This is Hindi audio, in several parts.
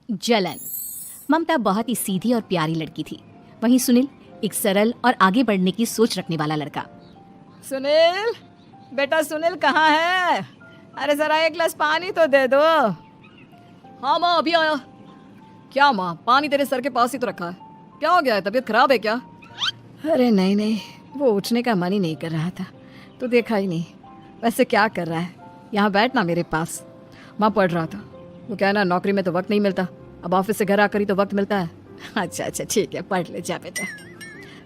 जलन। ममता बहुत ही सीधी और प्यारी लड़की थी, वहीं सुनील एक सरल और आगे बढ़ने की सोच रखने वाला लड़का। सुनील, बेटा सुनील कहाँ है? अरे जरा एक गिलास पानी तो दे दो। हाँ माँ, अभी आया। क्या माँ, पानी तेरे सर के पास ही तो रखा है, क्या हो गया है? तबीयत खराब है क्या? अरे नहीं नहीं, वो उठने का मन ही नहीं कर रहा था, तो देखा ही नहीं। वैसे क्या कर रहा है? यहाँ बैठना मेरे पास। माँ पढ़ रहा था। वो क्या है ना, नौकरी में तो वक्त नहीं मिलता, अब ऑफिस से घर आकर ही तो वक्त मिलता है। अच्छा ठीक है, पढ़ ले जा बेटा।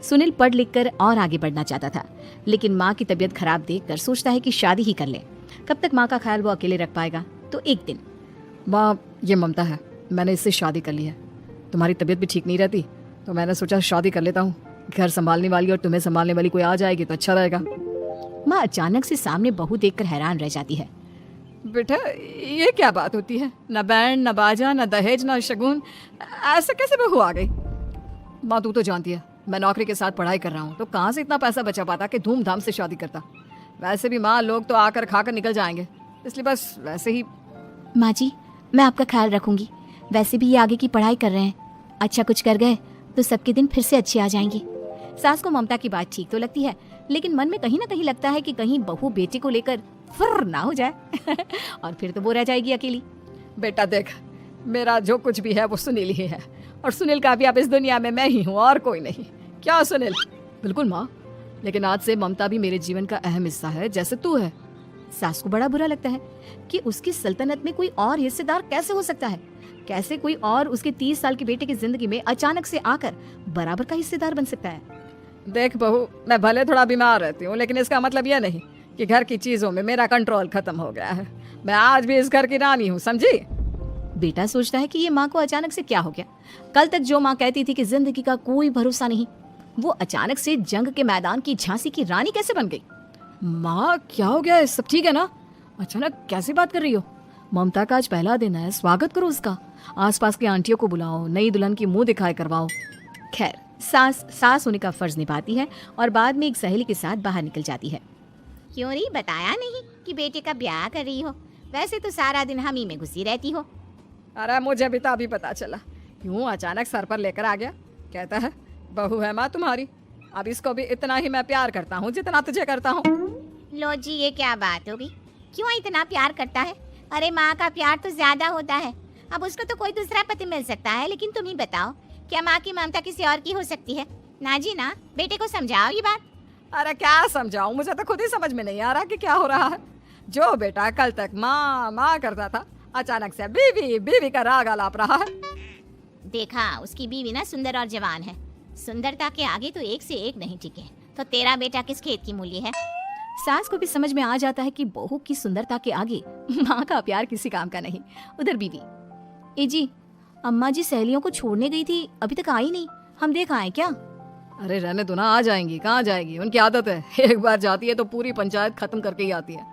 सुनील पढ़ लिख कर और आगे बढ़ना चाहता था, लेकिन माँ की तबीयत खराब देखकर सोचता है कि शादी ही कर ले। कब तक माँ का ख्याल वो अकेले रख पाएगा? तो एक दिन, माँ ये ममता है, मैंने इससे शादी कर ली है। तुम्हारी तबीयत भी ठीक नहीं रहती, तो मैंने सोचा शादी कर लेता हूँ। घर संभालने वाली और तुम्हें संभालने वाली कोई आ जाएगी तो अच्छा रहेगा। माँ अचानक से सामने बहू देखकर हैरान रह जाती है। बेटा ये क्या बात होती है? न बैंड, न बाजा, न दहेज, न शगुन, ऐसे कैसे बहू आ गई? माँ तू तो जानती है मैं नौकरी के साथ पढ़ाई कर रहा हूँ, तो कहाँ से इतना पैसा बचा पाता कि धूमधाम से शादी करता। वैसे भी माँ, लोग तो आकर खाकर निकल जाएंगे, इसलिए बस वैसे ही। माँ जी, मैं आपका ख्याल रखूंगी। वैसे भी ये आगे की पढ़ाई कर रहे हैं, अच्छा कुछ कर गए तो सबके दिन फिर से अच्छे आ जाएंगे। सास को ममता की बात ठीक तो लगती है, लेकिन मन में कहीं ना कहीं लगता है कि कहीं बहू बेटे को लेकर फुर्र ना हो जाए और फिर तो वो रह जाएगी अकेली। बेटा देख, मेरा जो कुछ भी है वो सुनील ही है, और सुनील का भी अब इस दुनिया में मैं ही हूँ और कोई नहीं। क्या सुनील? बिल्कुल माँ, लेकिन आज से ममता भी मेरे जीवन का अहम हिस्सा है, जैसे तू है। सास को बड़ा बुरा लगता है कि उसकी सल्तनत में कोई और हिस्सेदार कैसे हो सकता है। कैसे कोई और उसके 30 साल के बेटे की जिंदगी में अचानक से आकर बराबर का हिस्सेदार बन सकता है। देख बहू, मैं भले थोड़ा बीमार रहती हूँ, लेकिन इसका मतलब यह नहीं कि घर की चीजों में मेरा कंट्रोल खत्म हो गया है। मैं आज भी इस घर की रानी हूँ, समझी? बेटा सोचता है कि ये माँ को अचानक से क्या हो गया। कल तक जो माँ कहती थी कि जिंदगी का कोई भरोसा नहीं, वो अचानक से जंग के मैदान की झांसी की रानी कैसे बन गई? माँ क्या हो गया है? सब ठीक है ना? अचानक कैसी बात कर रही हो? ममता का आज पहला दिन है, स्वागत करो उसका। आसपास की आंटियों को बुलाओ, नई दुल्हन की मुंह दिखाई करवाओ। खैर, सास होने का फर्ज निभाती है और बाद में एक सहेली के साथ बाहर निकल जाती है। क्यों री, बताया नहीं कि बेटे का ब्याह कर रही हो? वैसे तो सारा दिन हम ही में घुसी रहती हो। अरे मुझे भी तो अभी पता चला, यूं अचानक सर पर लेकर आ गया। कहता है बहू है माँ तुम्हारी। अब इसको भी इतना ही मैं प्यार करता हूँ जितना तुझे करता हूँ। लो जी, ये क्या बात होगी? क्यों इतना प्यार करता है? अरे माँ का प्यार तो ज्यादा होता है। अब उसको तो कोई दूसरा पति मिल सकता है, लेकिन तुम ही बताओ, क्या माँ की ममता किसी और की हो सकती है? ना जी ना, बेटे को समझाओ ये बात। अरे क्या समझाऊं, मुझे तो खुद ही समझ में नहीं आ रहा कि क्या हो रहा है। जो बेटा कल तक माँ माँ करता था, अचानक से बीवी बीवी का राग आलाप रहा है। देखा, उसकी बीवी ना सुंदर और जवान है। सुंदरता के आगे तो एक से एक नहीं टिके, तो तेरा बेटा किस खेत की मूली है? सास को भी समझ में आ जाता है कि बहू की सुंदरता के आगे माँ का प्यार किसी काम का नहीं। उधर बीवी, ए जी, अम्मा जी सहेलियों को छोड़ने गई थी, अभी तक आई नहीं, हम देख आए क्या? अरे रहने दो ना, आ जाएंगी। कहाँ जाएगी, उनकी आदत है, एक बार जाती है तो पूरी पंचायत खत्म करके ही आती है।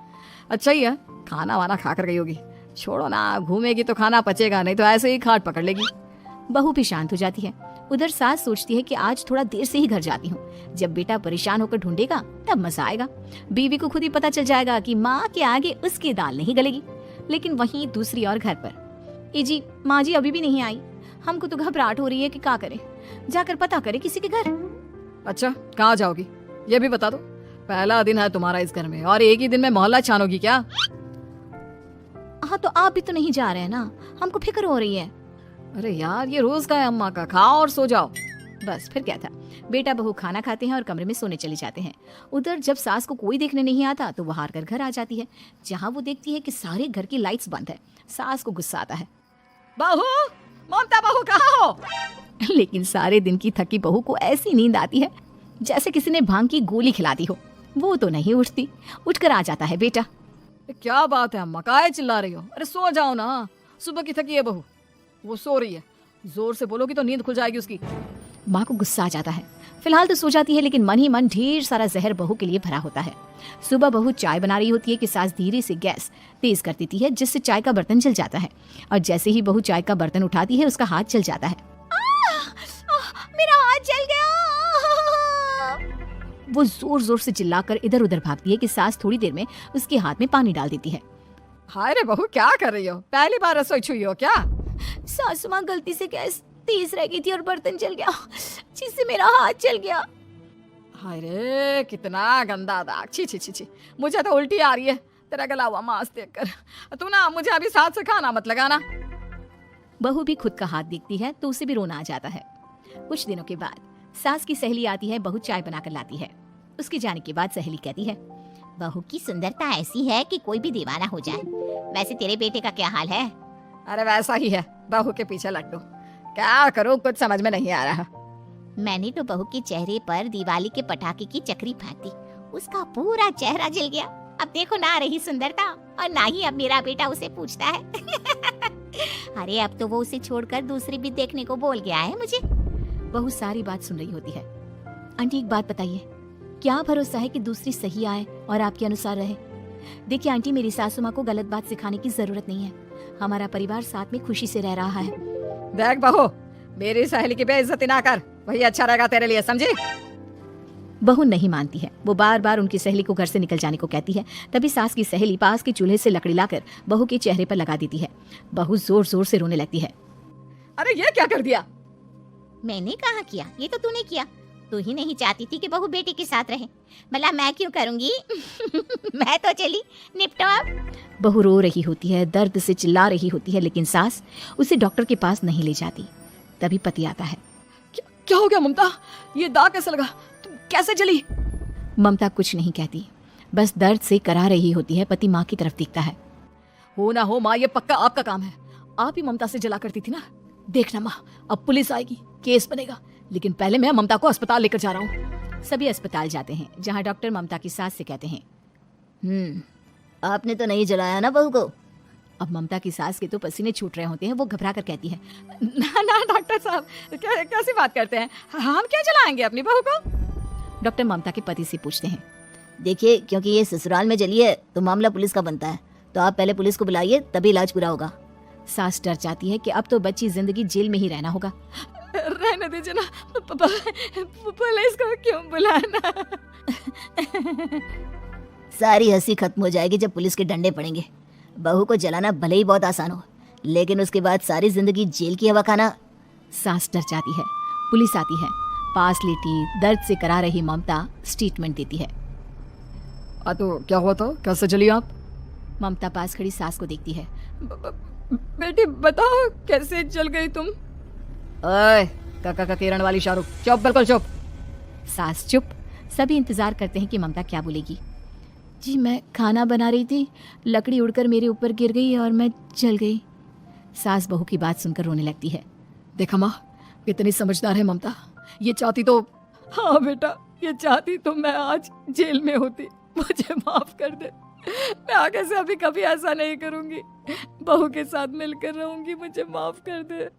अच्छा ही है, खाना वाना खा कर गई होगी। छोड़ो ना, घूमेगी तो खाना पचेगा, नहीं तो ऐसे ही खाट पकड़ लेगी। बहू भी शांत हो जाती है। उधर सास सोचती है कि आज थोड़ा देर से ही घर जाती हूँ, जब बेटा परेशान होकर ढूंढेगा तब मजा आएगा। बीवी को खुद ही पता चल जाएगा कि माँ के आगे उसकी दाल नहीं गलेगी। लेकिन वहीं दूसरी ओर घर पर, ए जी, माँ जी अभी भी नहीं आई, हमको तो घबराहट हो रही है कि क्या करें, जाकर पता करें किसी के घर। अच्छा कहाँ जाओगी ये भी बता दो। पहला दिन है तुम्हारा इस घर में और एक ही दिन में मोहल्ला छानोगी क्या? हाँ तो आप भी तो नहीं जा रहे हैं ना, हमको फिक्र हो रही है। अरे यार, ये रोज का है अम्मा का, खाओ और सो जाओ। बस फिर क्या था, बेटा बहू खाना खाते हैं और कमरे में सोने चले जाते हैं। उधर जब सास को कोई देखने नहीं आता तो वो हार कर घर आ जाती है, जहाँ वो देखती है कि सारे घर की लाइट्स बंद है। सास को गुस्सा आता है, बहू, ममता बहू कहाँ हो? लेकिन सारे दिन की थकी बहू को ऐसी नींद आती है जैसे किसी ने भांग की गोली खिला दी हो। वो तो नहीं उठती, उठकर आ जाता है बेटा। क्या बात है अम्मा, काहे चिल्ला रही हो? अरे सो जाओ ना, सुबह की थकी है बहू, वो सो रही है। जोर से बोलोगी तो नींद खुल जाएगी उसकी। माँ को गुस्सा आ जाता है। फिलहाल तो सो जाती है, लेकिन मन ही मन ढेर सारा जहर बहू के लिए भरा होता है। सुबह बहू चाय बना रही होती है कि सास धीरे से गैस तेज कर देती है, जिससे चाय का बर्तन जल जाता है। और जैसे ही बहू चाय का बर्तन उठाती है, उसका हाथ जल जाता है। मेरा हाथ जल गया। वो जोर जोर से चिल्लाकर इधर उधर भागती है कि सास थोड़ी देर में उसके हाथ में पानी डाल देती है। हाय रे बहू, क्या कर रही हो? पहली बार रसोई छुई हो क्या? सासू माँ गलती से गैस तेज रह गई थी और बर्तन जल गया, जिससे मेरा हाथ जल गया। हाय रे, कितना गंदा दाग। छी छी छी छी, मुझे तो उल्टी आ रही है तेरा गला हुआ मांस देखकर। तू ना मुझे अभी साथ से खाना मत लगाना। बहू भी खुद का हाथ देखती है तो उसे भी रोना आ जाता है। कुछ दिनों के बाद सास की सहेली आती है, बहू चाय बनाकर लाती है। उसके जाने के बाद सहेली कहती है, बहू की सुंदरता ऐसी है कि कोई भी दीवाना हो जाए। वैसे तेरे बेटे का क्या हाल है? अरे वैसा ही है, बहू के पीछे लट्टू। क्या करूं, कुछ समझ में नहीं आ रहा। मैंने तो बहू के चेहरे पर दिवाली के पटाखे की चक्री फेंक दी, उसका पूरा चेहरा जल गया। अब देखो ना रही सुंदरता, और ना ही अब मेरा बेटा उसे पूछता है। अरे अब तो वो उसे छोड़कर दूसरी भी देखने को बोल गया है मुझे। बहू सारी बात सुन रही होती है। आंटी एक बात बताइए, क्या भरोसा है कि दूसरी सही आए और आपके अनुसार रहे? देखिए आंटी, मेरी सासू माँ को गलत बात सिखाने की जरूरत नहीं है। हमारा परिवार साथ में खुशी से रह रहा है। देख बहू, मेरी सहेली की बेइज्जती ना कर, वही अच्छा रहेगा तेरे लिए, समझी? बहू नहीं मानती है। वो बार बार उनकी सहेली को घर से निकल जाने को कहती है। तभी सास की सहेली पास के चूल्हे से लकड़ी लाकर बहू के चेहरे पर लगा देती है। बहू जोर जोर से रोने लगती है। अरे ये क्या कर दिया? मैंने कहा किया, ये तो तूने किया। तू ही नहीं चाहती थी कि बहू बेटे के साथ रहे, भला मैं क्यों करूंगी? मैं तो चली, निपटो अब। बहू रो रही होती है, दर्द से चिल्ला रही होती है, लेकिन सास उसे डॉक्टर के पास नहीं ले जाती। तभी पति आता है। क्या हो गया ममता? ये दाग कैसे लगा? तुम कैसे जली? ममता कुछ नहीं कहती, बस दर्द से करा रही होती है। पति माँ की तरफ देखता है। हो ना हो माँ, ये पक्का आपका काम है। आप ही ममता से जला करती थी ना। देखना माँ, अब पुलिस आएगी, केस बनेगा, लेकिन पहले मैं ममता को अस्पताल लेकर जा रहा हूँ। सभी अस्पताल जाते हैं, जहाँ डॉक्टर ममता की सास से कहते हैं, आपने तो नहीं जलाया ना बहू को? अब ममता की सास के तो पसीने छूट रहे होते हैं। वो घबरा कर कहती है, ना ना डॉक्टर साहब, कैसी बात करते हैं? हम क्या जलाएंगे अपनी बहू को? डॉक्टर ममता के पति से पूछते हैं, देखिए, क्योंकि ये ससुराल में जली है तो मामला पुलिस का बनता है, तो आप पहले पुलिस को बुलाइए, तभी इलाज पूरा होगा। सास डर जाती है कि अब तो बच्ची जिंदगी जेल में ही रहना होगा। रहने दीजिए ना, पुलिस को क्यों बुलाना? सारी हंसी खत्म हो जाएगी जब पुलिस के डंडे पड़ेंगे। बहू को जलाना भले ही बहुत आसान हो, लेकिन उसके बाद सारी जिंदगी जेल की हवा खाना। सास डर जाती है। पुलिस आती है। पास लेटी दर्द से करा रही ममता स्टेटमेंट देती है। तो क्या हुआ था? कैसे जली आप? ममता पास खड़ी सास को देखती है। बेटी बताओ, कैसे जल गई तुम? ओए, काका किरण वाली शाहरुख, चुप, बिल्कुल चुप। सास चुप। सभी इंतजार करते हैं कि ममता क्या बोलेगी। जी मैं खाना बना रही थी, लकड़ी उड़कर मेरे ऊपर गिर गई और मैं जल गई। सास बहू की बात सुनकर रोने लगती है। देखा माँ, कितनी समझदार है ममता। ये चाहती तो, हाँ बेटा, ये चाहती तो मैं आज जेल में होती। मुझे माफ कर दे, मैं आगे से अभी कभी ऐसा नहीं करूंगी। बहू के साथ मिलकर रहूंगी, मुझे माफ कर दे।